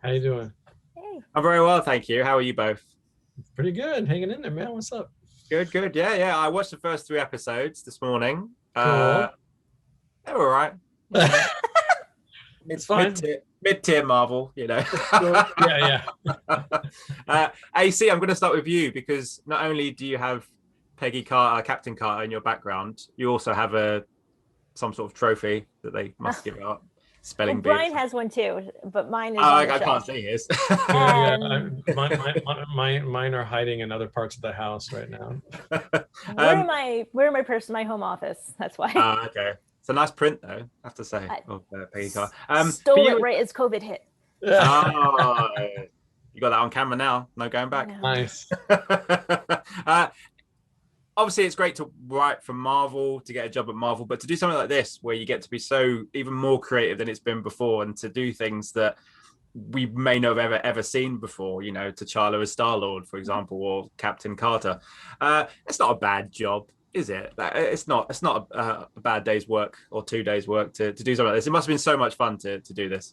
How you doing? Hey. I'm very well, thank you. How are you both? Pretty good. Hanging in there, man. What's up? Good, good. Yeah, yeah. I watched the first three episodes this morning. Cool. They were all right. You know, It's fine. mid-tier Marvel. Cool. Yeah, AC, I'm going to start with you because not only do you have Peggy Carter, Captain Carter in your background, you also have some sort of trophy that they must give out. Well, Spelling bee. Bryan has one too, but mine is Oh, on the I can't shelf. see his. yeah. And Mine are hiding in other parts of the house right now. my home office. That's why. Okay. It's a nice print, though, I have to say, I of Peggy Carter. stole it right as COVID hit. Oh, you got that on camera now. No going back. Nice. Obviously, it's great to write for Marvel, to get a job at Marvel, but to do something like this, where you get to be so even more creative than it's been before, and to do things that we may not have ever seen before, T'Challa as Star-Lord, for example, or Captain Carter. It's not a bad job, is it? It's not a bad day's work or 2 days work to do something like this. It must have been so much fun to do this.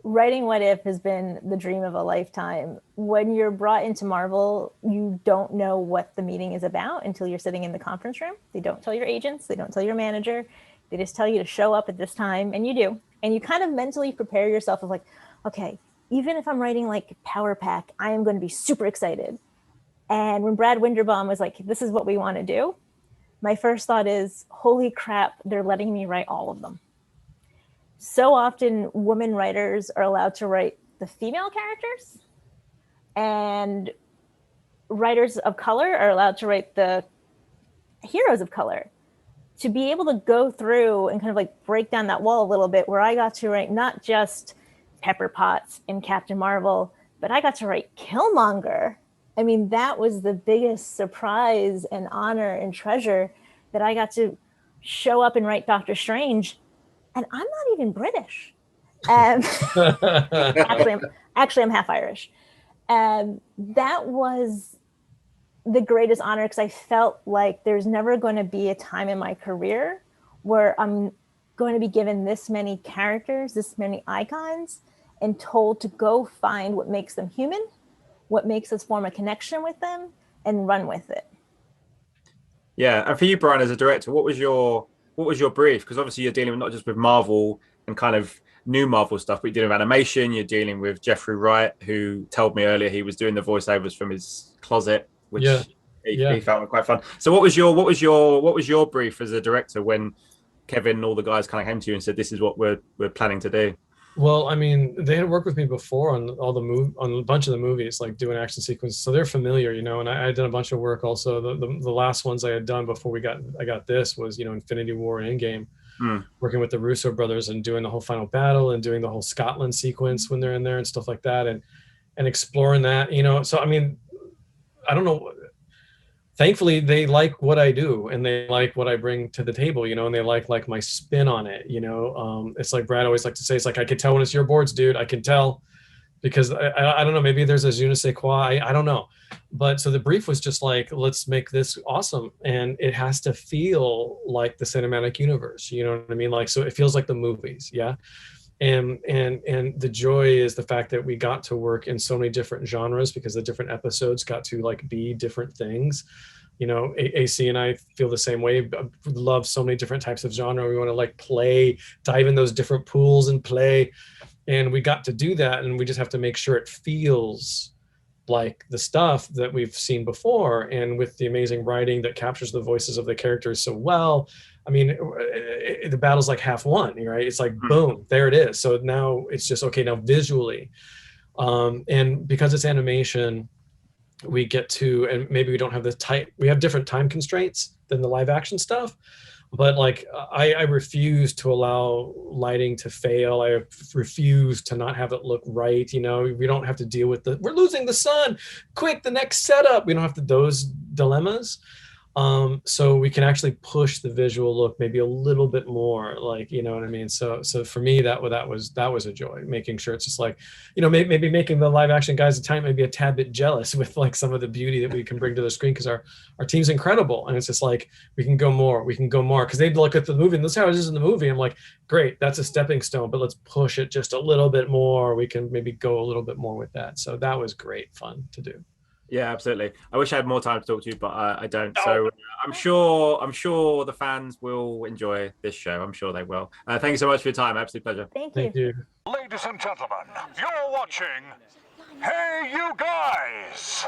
Writing What If has been the dream of a lifetime. When you're brought into Marvel, you don't know what the meeting is about until you're sitting in the conference room. They don't tell your agents, they don't tell your manager. They just tell you to show up at this time, and you do. And you kind of mentally prepare yourself of like, okay, even if I'm writing like Power Pack, I am going to be super excited. And when Brad Winderbaum was like, this is what we want to do, my first thought is, holy crap, they're letting me write all of them. So often women writers are allowed to write the female characters, and writers of color are allowed to write the heroes of color. To be able to go through and kind of like break down that wall a little bit, where I got to write not just Pepper Potts and Captain Marvel, but I got to write Killmonger. I mean, that was the biggest surprise and honor and treasure, that I got to show up and write Doctor Strange. And I'm not even British. Actually, I'm half Irish. That was the greatest honor, because I felt like there's never going to be a time in my career where I'm going to be given this many characters, this many icons, and told to go find what makes them human, what makes us form a connection with them, and run with it. Yeah, and for you, Bryan, as a director, what was your brief? Because obviously you're dealing with not just with Marvel and kind of new Marvel stuff, but you're dealing with animation. You're dealing with Jeffrey Wright, who told me earlier he was doing the voiceovers from his closet, which he found quite fun. So what was your brief as a director when Kevin and all the guys kind of came to you and said, "This is what we're planning to do"? Well, I mean, they had worked with me before on on a bunch of the movies, like doing action sequences, so they're familiar, And I did a bunch of work also. The last ones I had done before I got this was, Infinity War and Endgame, working with the Russo brothers and doing the whole final battle and doing the whole Scotland sequence when they're in there and stuff like that, and exploring that, So I mean, I don't know. Thankfully, they like what I do and they like what I bring to the table, and they like my spin on it. It's like Brad always likes to say, it's like, I can tell when it's your boards, dude. I can tell, because I don't know, maybe there's a je ne sais quoi. I don't know. But so the brief was just like, let's make this awesome. And it has to feel like the cinematic universe. You know what I mean? Like, so it feels like the movies. Yeah. And the joy is the fact that we got to work in so many different genres, because the different episodes got to like be different things. AC and I feel the same way. Love so many different types of genre. We want to like dive in those different pools and play. And we got to do that. And we just have to make sure it feels like the stuff that we've seen before. And with the amazing writing that captures the voices of the characters so well, I mean, the battle's like half won, right? It's like, boom, there it is. So now it's just, okay, now visually. And because it's animation, we get to, and maybe we don't have we have different time constraints than the live action stuff. But like, I refuse to allow lighting to fail. I refuse to not have it look right. We don't have to deal with we're losing the sun. Quick, the next setup. We don't have those dilemmas. So we can actually push the visual look maybe a little bit more, like, you know what I mean? So for me, that was a joy, making sure it's just like, you know, maybe making the live action guys a time maybe a tad bit jealous with like some of the beauty that we can bring to the screen, because our team's incredible, and it's just like we can go more, because they'd look at the movie and this is how it is in the movie. I'm like, great, that's a stepping stone, but let's push it just a little bit more. We can maybe go a little bit more with that. So that was great fun to do. Yeah, absolutely. I wish I had more time to talk to you, but I don't. So I'm sure the fans will enjoy this show. I'm sure they will. Thank you so much for your time. Absolute pleasure. Thank you. Ladies and gentlemen, you're watching Hey You Guys.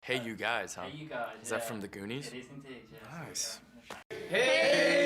Hey You Guys, huh? Hey, you guys. Is that from the Goonies? It is indeed, yes. Nice. Hey!